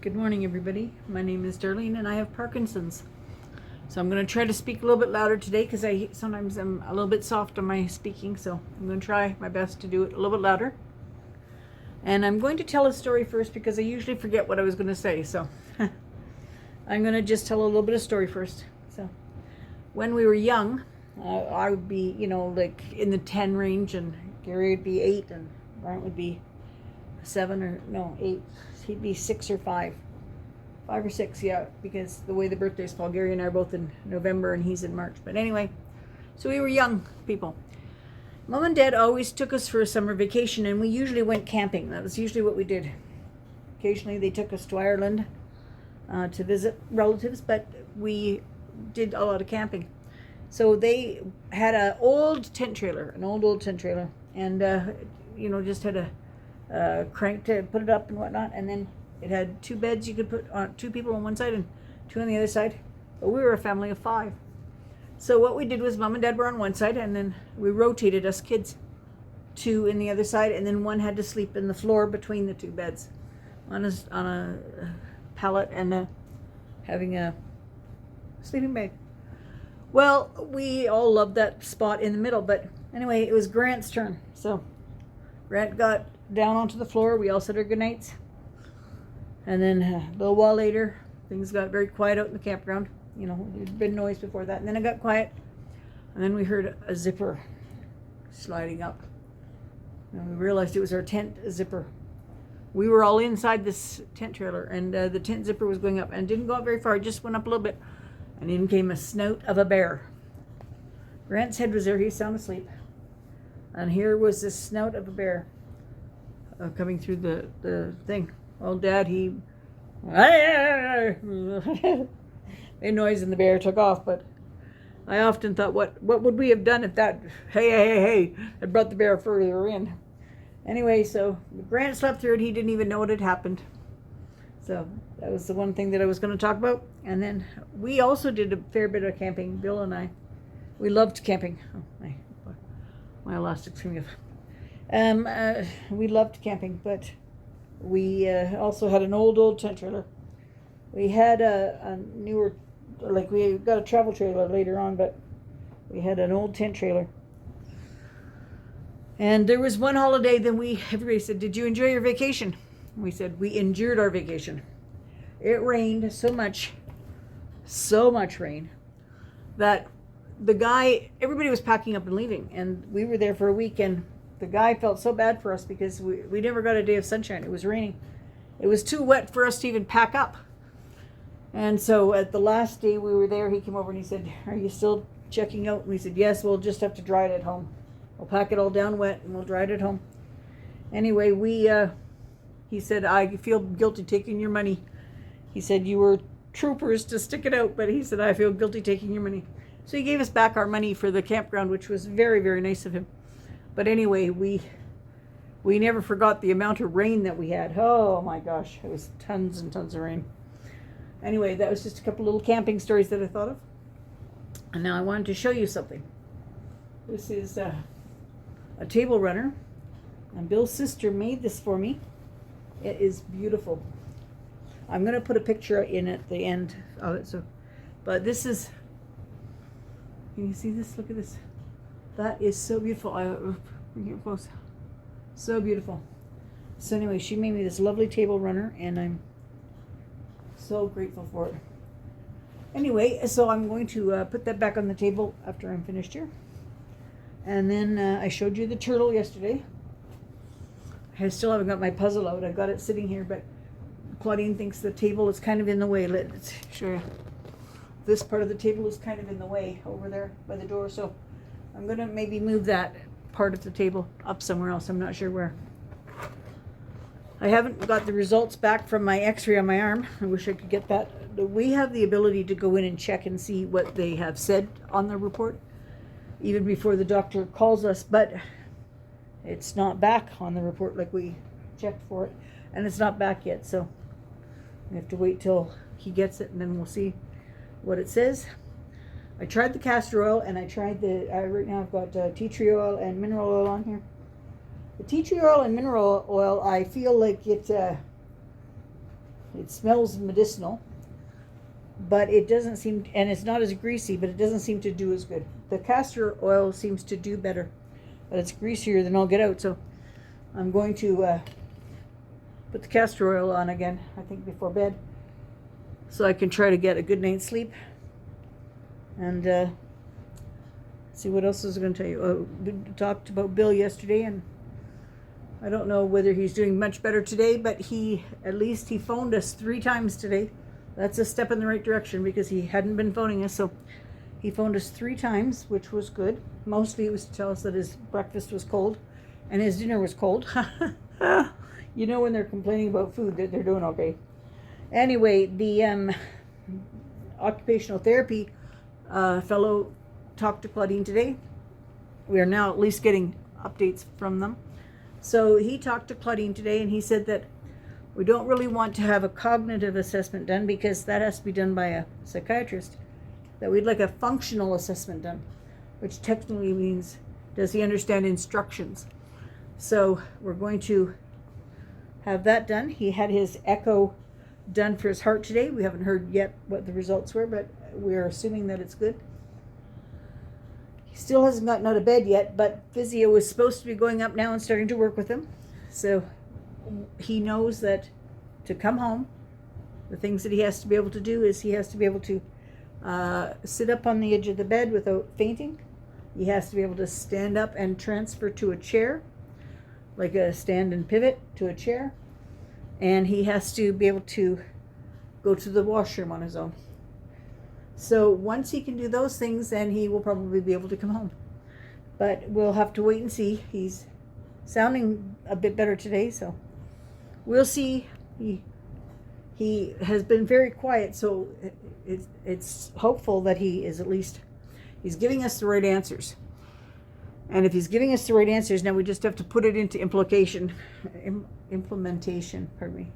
Good morning, everybody. My name is Darlene and I have Parkinson's. So I'm going to try to speak a little bit louder today because sometimes I'm a little bit soft on my speaking. So I'm going to try my best to do it a little bit louder. And I'm going to tell a story first because I usually forget what I was going to say. So I'm going to just tell a little bit of story first. So when we were young, I would be, like in the 10 range, and Gary would be 8 and Brent would be 8. He'd be 6 or 5 or 6, yeah, because the way the birthdays fall, Gary and I are both in November and he's in March. But anyway, so we were young people. Mom and Dad always took us for a summer vacation, and we usually went camping. That was usually what we did. Occasionally they took us to Ireland to visit relatives, but we did a lot of camping. So they had an old tent trailer, and just had a crank to put it up and whatnot, and then it had 2 beds. You could put 2 people on one side and 2 on the other side. But we were a family of 5. So what we did was Mom and Dad were on one side, and then we rotated us kids 2 in the other side, and then one had to sleep in the floor between the 2 beds on a pallet and having a sleeping bag. Well, we all loved that spot in the middle, but anyway, it was Grant's turn. So Grant got down onto the floor. We all said our goodnights. And then a little while later, things got very quiet out in the campground. There'd been noise before that. And then it got quiet. And then we heard a zipper sliding up. And we realized it was our tent zipper. We were all inside this tent trailer, and the tent zipper was going up. And it didn't go up very far. It just went up a little bit. And in came a snout of a bear. Grant's head was there. He was sound asleep. And here was the snout of a bear coming through the thing. Well, Dad, he made noise and the bear took off. But I often thought, what would we have done if that hey had brought the bear further in? Anyway, so Grant slept through it. He didn't even know what had happened. So that was the one thing that I was going to talk about. And then we also did a fair bit of camping, Bill and I. We loved camping. Oh, my elastic's coming off. We loved camping, but we also had an old tent trailer. We had a newer, we got a travel trailer later on, but we had an old tent trailer. And there was one holiday that everybody said, "Did you enjoy your vacation?" We said, "We endured our vacation." It rained so much rain, that everybody was packing up and leaving, and we were there for a week, and the guy felt so bad for us because we never got a day of sunshine. It was raining. It was too wet for us to even pack up. And so at the last day we were there, he came over and he said, "Are you still checking out?" And we said, "Yes, we'll just have to dry it at home. We'll pack it all down wet and we'll dry it at home." Anyway, he said, "I feel guilty taking your money." He said, "You were troopers to stick it out," but he said, "I feel guilty taking your money." So he gave us back our money for the campground, which was very, very nice of him. But anyway, we never forgot the amount of rain that we had. Oh my gosh, it was tons and tons of rain. Anyway, that was just a couple little camping stories that I thought of. And now I wanted to show you something. This is a table runner, and Bill's sister made this for me. It is beautiful. I'm going to put a picture in at the end of it. But this is, can you see this? Look at this. That is so beautiful. Bring it close. So beautiful. So anyway, she made me this lovely table runner, and I'm so grateful for it. Anyway, so I'm going to put that back on the table after I'm finished here. And then I showed you the turtle yesterday. I still haven't got my puzzle out. I've got it sitting here, but Claudine thinks the table is kind of in the way. Let's show you. This part of the table is kind of in the way over there by the door, so I'm going to maybe move that part of the table up somewhere else. I'm not sure where. I haven't got the results back from my x-ray on my arm. I wish I could get that. We have the ability to go in and check and see what they have said on the report, even before the doctor calls us, but it's not back on the report like we checked for it, and it's not back yet, so we have to wait till he gets it, and then we'll see what it says. I tried the castor oil, and I tried right now I've got tea tree oil and mineral oil on here. The tea tree oil and mineral oil, I feel like it It smells medicinal, but it doesn't seem, and it's not as greasy, but it doesn't seem to do as good. The castor oil seems to do better, but it's greasier than I'll get out. So I'm going to put the castor oil on again, I think before bed, so I can try to get a good night's sleep. And see what else was I going to tell you. We talked about Bill yesterday, and I don't know whether he's doing much better today, but at least he phoned us 3 times today. That's a step in the right direction, because he hadn't been phoning us. So he phoned us 3 times, which was good. Mostly it was to tell us that his breakfast was cold and his dinner was cold. You know, when they're complaining about food, they're doing okay. Anyway, the occupational therapy fellow talked to Claudine today. We are now at least getting updates from them. So he talked to Claudine today, and he said that we don't really want to have a cognitive assessment done, because that has to be done by a psychiatrist. That we'd like a functional assessment done, which technically means, does he understand instructions? So we're going to have that done. He had his echo done for his heart today. We haven't heard yet what the results were, but we're assuming that it's good. He still hasn't gotten out of bed yet, but physio is supposed to be going up now and starting to work with him. So he knows that to come home, the things that he has to be able to do is he has to be able to sit up on the edge of the bed without fainting. He has to be able to stand up and transfer to a chair, like a stand and pivot to a chair. And he has to be able to go to the washroom on his own. So once he can do those things, then he will probably be able to come home. But we'll have to wait and see. He's sounding a bit better today, so we'll see. He has been very quiet, so it's hopeful that he is at least, he's giving us the right answers. And if he's giving us the right answers, now we just have to put it into implementation, pardon me.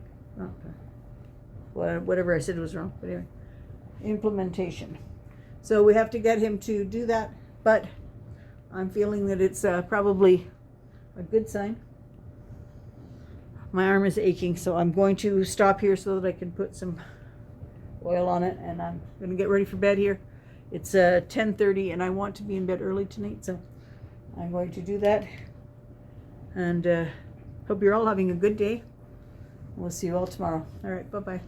Whatever I said was wrong, but anyway. Implementation. So we have to get him to do that, but I'm feeling that it's probably a good sign. My arm is aching, so I'm going to stop here so that I can put some oil on it, and I'm going to get ready for bed here. It's 10:30, and I want to be in bed early tonight, so I'm going to do that. And hope you're all having a good day. We'll see you all tomorrow. All right, bye-bye.